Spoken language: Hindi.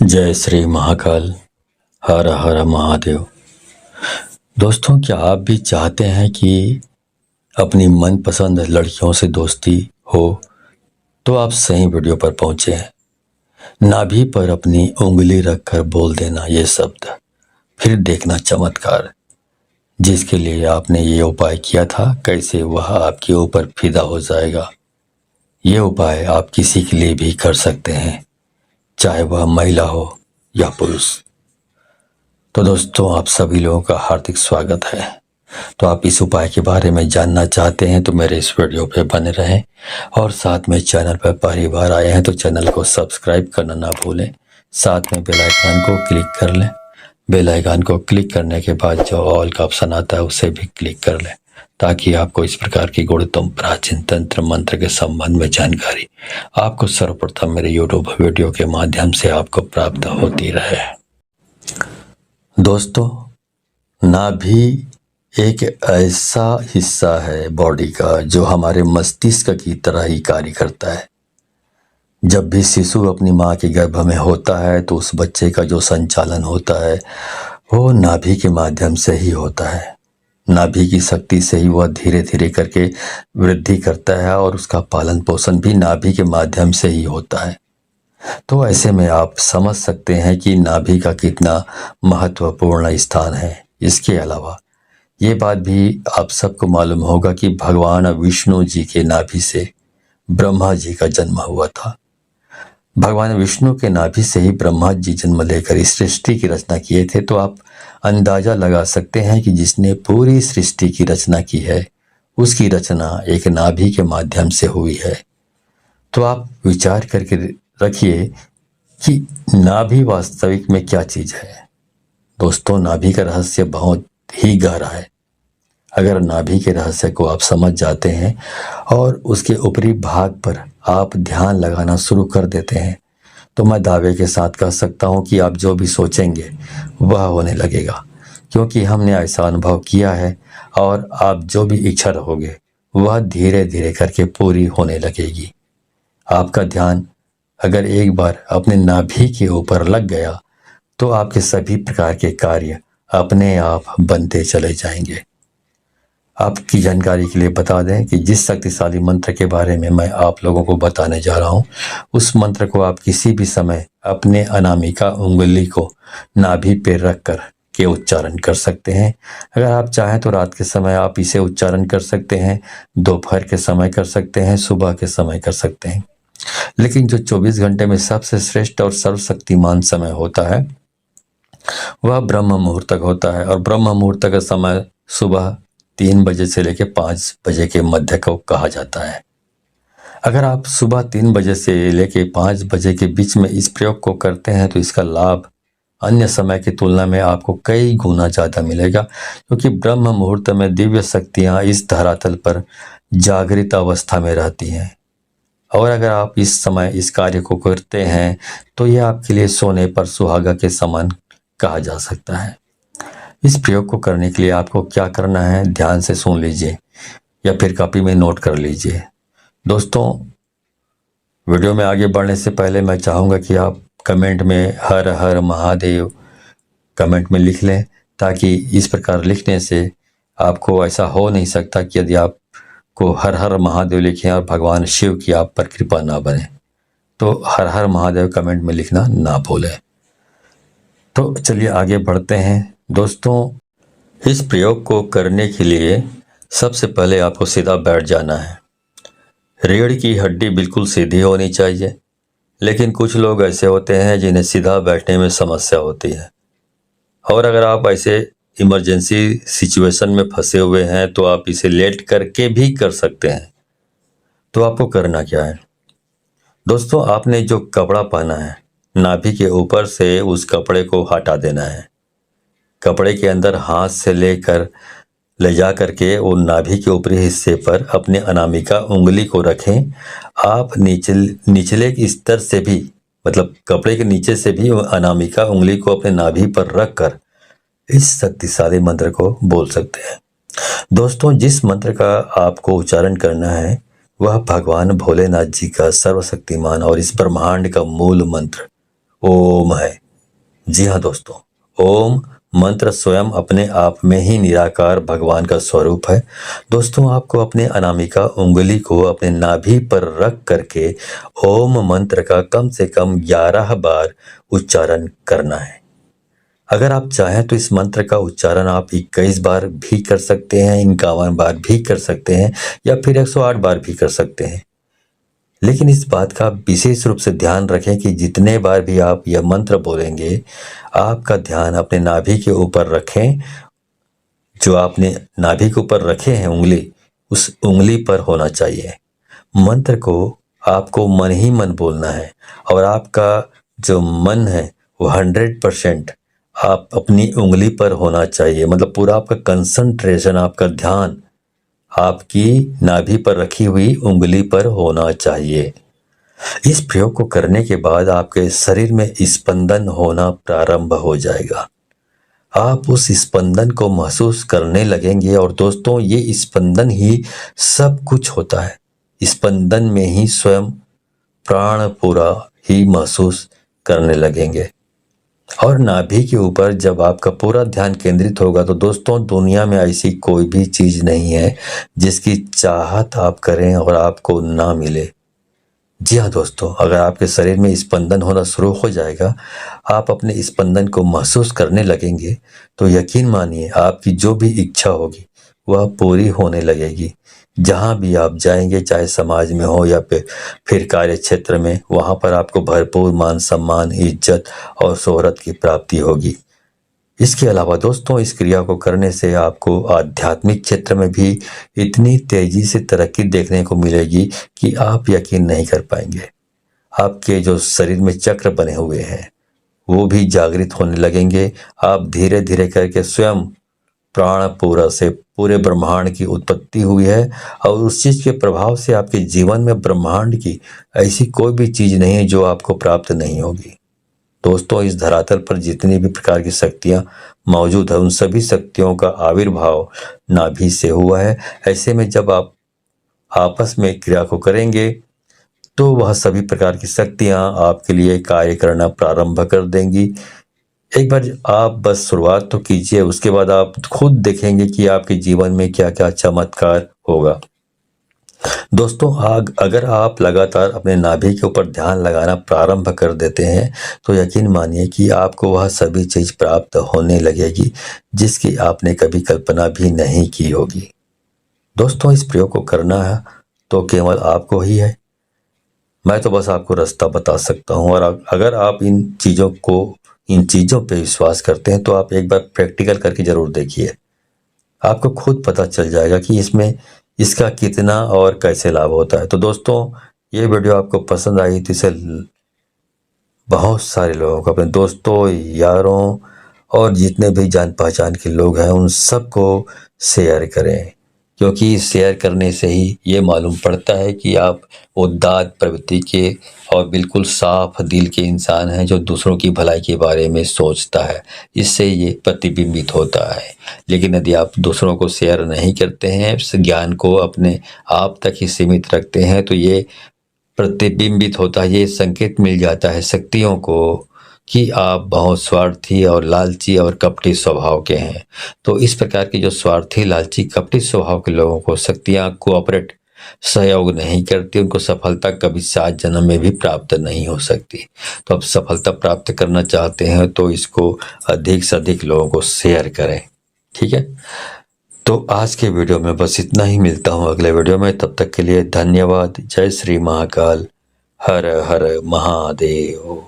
जय श्री महाकाल। हर हर महादेव। दोस्तों, क्या आप भी चाहते हैं कि अपनी मनपसंद लड़कियों से दोस्ती हो? तो आप सही वीडियो पर पहुंचे हैं। नाभि पर अपनी उंगली रखकर बोल देना ये शब्द, फिर देखना चमत्कार। जिसके लिए आपने ये उपाय किया था, कैसे वह आपके ऊपर फिदा हो जाएगा। ये उपाय आप किसी के लिए भी कर सकते हैं, चाहे वह महिला हो या पुरुष। तो दोस्तों, आप सभी लोगों का हार्दिक स्वागत है। तो आप इस उपाय के बारे में जानना चाहते हैं तो मेरे इस वीडियो पे बने रहें, और साथ में चैनल पर पहली बार आए हैं तो चैनल को सब्सक्राइब करना ना भूलें। साथ में बेल आइकन को क्लिक कर लें। बेल आइकन को क्लिक करने के बाद जो ऑल का ऑप्शन आता है उसे भी क्लिक कर लें, ताकि आपको इस प्रकार की गुणतम प्राचीन तंत्र मंत्र के संबंध में जानकारी आपको सर्वप्रथम मेरे यूट्यूब वीडियो के माध्यम से आपको प्राप्त होती रहे। दोस्तों, नाभि एक ऐसा हिस्सा है बॉडी का जो हमारे मस्तिष्क की तरह ही कार्य करता है। जब भी शिशु अपनी माँ के गर्भ में होता है तो उस बच्चे का जो संचालन होता है वो नाभि के माध्यम से ही होता है। नाभि की शक्ति से ही वह धीरे धीरे करके वृद्धि करता है, और उसका पालन पोषण भी नाभि के माध्यम से ही होता है। तो ऐसे में आप समझ सकते हैं कि नाभि का कितना महत्वपूर्ण स्थान है। इसके अलावा ये बात भी आप सबको मालूम होगा कि भगवान विष्णु जी के नाभि से ब्रह्मा जी का जन्म हुआ था। भगवान विष्णु के नाभि से ही ब्रह्मा जी जन्म लेकर इस सृष्टि की रचना किए थे। तो आप अंदाजा लगा सकते हैं कि जिसने पूरी सृष्टि की रचना की है उसकी रचना एक नाभि के माध्यम से हुई है। तो आप विचार करके रखिए कि नाभि वास्तविक में क्या चीज है। दोस्तों, नाभि का रहस्य बहुत ही गहरा है। अगर नाभि के रहस्य को आप समझ जाते हैं और उसके ऊपरी भाग पर आप ध्यान लगाना शुरू कर देते हैं तो मैं दावे के साथ कह सकता हूं कि आप जो भी सोचेंगे वह होने लगेगा, क्योंकि हमने ऐसा अनुभव किया है। और आप जो भी इच्छा रखोगे वह धीरे धीरे करके पूरी होने लगेगी। आपका ध्यान अगर एक बार अपने नाभि के ऊपर लग गया तो आपके सभी प्रकार के कार्य अपने आप बनते चले जाएंगे। आपकी जानकारी के लिए बता दें कि जिस शक्तिशाली मंत्र के बारे में मैं आप लोगों को बताने जा रहा हूं, उस मंत्र को आप किसी भी समय अपने अनामिका उंगली को नाभि पे रखकर के उच्चारण कर सकते हैं। अगर आप चाहें तो रात के समय आप इसे उच्चारण कर सकते हैं, दोपहर के समय कर सकते हैं, सुबह के समय कर सकते हैं। लेकिन जो 24 घंटे में सबसे श्रेष्ठ और सर्वशक्तिमान समय होता है वह ब्रह्म मुहूर्त तक होता है। और ब्रह्म मुहूर्त का समय सुबह 3 बजे से लेकर 5 बजे के मध्य को कहा जाता है। अगर आप सुबह 3 बजे से लेकर 5 बजे के बीच में इस प्रयोग को करते हैं तो इसका लाभ अन्य समय की तुलना में आपको कई गुना ज़्यादा मिलेगा, क्योंकि ब्रह्म मुहूर्त में दिव्य शक्तियाँ इस धरातल पर जागृत अवस्था में रहती हैं। और अगर आप इस समय इस कार्य को करते हैं तो यह आपके लिए सोने पर सुहागा के समान कहा जा सकता है। इस प्रयोग को करने के लिए आपको क्या करना है, ध्यान से सुन लीजिए या फिर कॉपी में नोट कर लीजिए। दोस्तों, वीडियो में आगे बढ़ने से पहले मैं चाहूँगा कि आप कमेंट में हर हर महादेव कमेंट में लिख लें, ताकि इस प्रकार लिखने से आपको ऐसा हो नहीं सकता कि यदि आप को हर हर महादेव लिखें और भगवान शिव की आप पर कृपा ना बने। तो हर हर महादेव कमेंट में लिखना ना भूलें। तो चलिए आगे बढ़ते हैं। दोस्तों, इस प्रयोग को करने के लिए सबसे पहले आपको सीधा बैठ जाना है। रीढ़ की हड्डी बिल्कुल सीधी होनी चाहिए, लेकिन कुछ लोग ऐसे होते हैं जिन्हें सीधा बैठने में समस्या होती है। और अगर आप ऐसे इमरजेंसी सिचुएशन में फंसे हुए हैं तो आप इसे लेट करके भी कर सकते हैं। तो आपको करना क्या है दोस्तों, आपने जो कपड़ा पहना है नाभि के ऊपर से उस कपड़े को हटा देना है। कपड़े के अंदर हाथ से लेकर ले जा करके वो नाभि के ऊपरी हिस्से पर अपने अनामिका उंगली को रखें। आप निचले स्तर से भी, मतलब कपड़े के नीचे से भी अनामिका उंगली को अपने नाभि पर रखकर इस शक्तिशाली मंत्र को बोल सकते हैं। दोस्तों, जिस मंत्र का आपको उच्चारण करना है वह भगवान भोलेनाथ जी का सर्वशक्तिमान और इस ब्रह्मांड का मूल मंत्र ओम है। जी हाँ दोस्तों, ओम मंत्र स्वयं अपने आप में ही निराकार भगवान का स्वरूप है। दोस्तों, आपको अपने अनामिका उंगली को अपने नाभि पर रख करके ओम मंत्र का कम से कम 11 बार उच्चारण करना है। अगर आप चाहें तो इस मंत्र का उच्चारण आप 21 बार भी कर सकते हैं, 51 बार भी कर सकते हैं, या फिर 108 बार भी कर सकते हैं। लेकिन इस बात का विशेष रूप से ध्यान रखें कि जितने बार भी आप यह मंत्र बोलेंगे, आपका ध्यान अपने नाभि के ऊपर रखें। जो आपने नाभि के ऊपर रखे हैं उंगली, उस उंगली पर होना चाहिए। मंत्र को आपको मन ही मन बोलना है और आपका जो मन है वो 100% आप अपनी उंगली पर होना चाहिए। मतलब पूरा आपका कंसंट्रेशन, आपका ध्यान आपकी नाभि पर रखी हुई उंगली पर होना चाहिए। इस प्रयोग को करने के बाद आपके शरीर में स्पंदन होना प्रारंभ हो जाएगा। आप उस स्पंदन को महसूस करने लगेंगे और दोस्तों, ये स्पंदन ही सब कुछ होता है। स्पंदन में ही स्वयं प्राण पूरा ही महसूस करने लगेंगे। और नाभि के ऊपर जब आपका पूरा ध्यान केंद्रित होगा तो दोस्तों, दुनिया में ऐसी कोई भी चीज नहीं है जिसकी चाहत आप करें और आपको ना मिले। जी हाँ दोस्तों, अगर आपके शरीर में स्पंदन होना शुरू हो जाएगा, आप अपने स्पंदन को महसूस करने लगेंगे, तो यकीन मानिए आपकी जो भी इच्छा होगी वह पूरी होने लगेगी। जहाँ भी आप जाएंगे, चाहे समाज में हो या फिर कार्य क्षेत्र में, वहाँ पर आपको भरपूर मान सम्मान, इज्जत और शोहरत की प्राप्ति होगी। इसके अलावा दोस्तों, इस क्रिया को करने से आपको आध्यात्मिक क्षेत्र में भी इतनी तेजी से तरक्की देखने को मिलेगी कि आप यकीन नहीं कर पाएंगे। आपके जो शरीर में चक्र बने हुए हैं वो भी जागृत होने लगेंगे। आप धीरे धीरे करके स्वयं प्राण पूरा से पूरे ब्रह्मांड की उत्पत्ति हुई है और उस चीज के प्रभाव से आपके जीवन में ब्रह्मांड की ऐसी कोई भी चीज नहीं है जो आपको प्राप्त नहीं होगी। दोस्तों, इस धरातल पर जितनी भी प्रकार की शक्तियां मौजूद है, उन सभी शक्तियों का आविर्भाव नाभि से हुआ है। ऐसे में जब आप आपस में क्रिया को करेंगे तो वह सभी प्रकार की शक्तियां आपके लिए कार्य करना प्रारंभ कर देंगी। एक बार आप बस शुरुआत तो कीजिए, उसके बाद आप खुद देखेंगे कि आपके जीवन में क्या क्या चमत्कार होगा। दोस्तों, अगर आप लगातार अपने नाभि के ऊपर ध्यान लगाना प्रारंभ कर देते हैं तो यकीन मानिए कि आपको वह सभी चीज प्राप्त होने लगेगी जिसकी आपने कभी कल्पना भी नहीं की होगी। दोस्तों, इस प्रयोग को करना है तो केवल आपको ही है। मैं तो बस आपको रास्ता बता सकता हूँ, और अगर आप इन चीजों पे विश्वास करते हैं तो आप एक बार प्रैक्टिकल करके जरूर देखिए। आपको खुद पता चल जाएगा कि इसका कितना और कैसे लाभ होता है। तो दोस्तों, ये वीडियो आपको पसंद आई तो इसे बहुत सारे लोगों को, अपने दोस्तों, यारों और जितने भी जान पहचान के लोग हैं उन सबको शेयर करें, क्योंकि शेयर करने से ही ये मालूम पड़ता है कि आप उदात्त प्रवृत्ति के और बिल्कुल साफ दिल के इंसान हैं जो दूसरों की भलाई के बारे में सोचता है। इससे ये प्रतिबिंबित होता है। लेकिन यदि आप दूसरों को शेयर नहीं करते हैं, इस ज्ञान को अपने आप तक ही सीमित रखते हैं, तो ये प्रतिबिंबित होता है, ये संकेत मिल जाता है शक्तियों को कि आप बहुत स्वार्थी और लालची और कपटी स्वभाव के हैं। तो इस प्रकार के जो स्वार्थी, लालची, कपटी स्वभाव के लोगों को शक्तियां कोऑपरेट, सहयोग नहीं करती, उनको सफलता कभी 7 जन्म में भी प्राप्त नहीं हो सकती। तो अब सफलता प्राप्त करना चाहते हैं तो इसको अधिक से अधिक लोगों को शेयर करें, ठीक है। तो आज के वीडियो में बस इतना ही। मिलता हूँ अगले वीडियो में, तब तक के लिए धन्यवाद। जय श्री महाकाल, हर हर महादेव।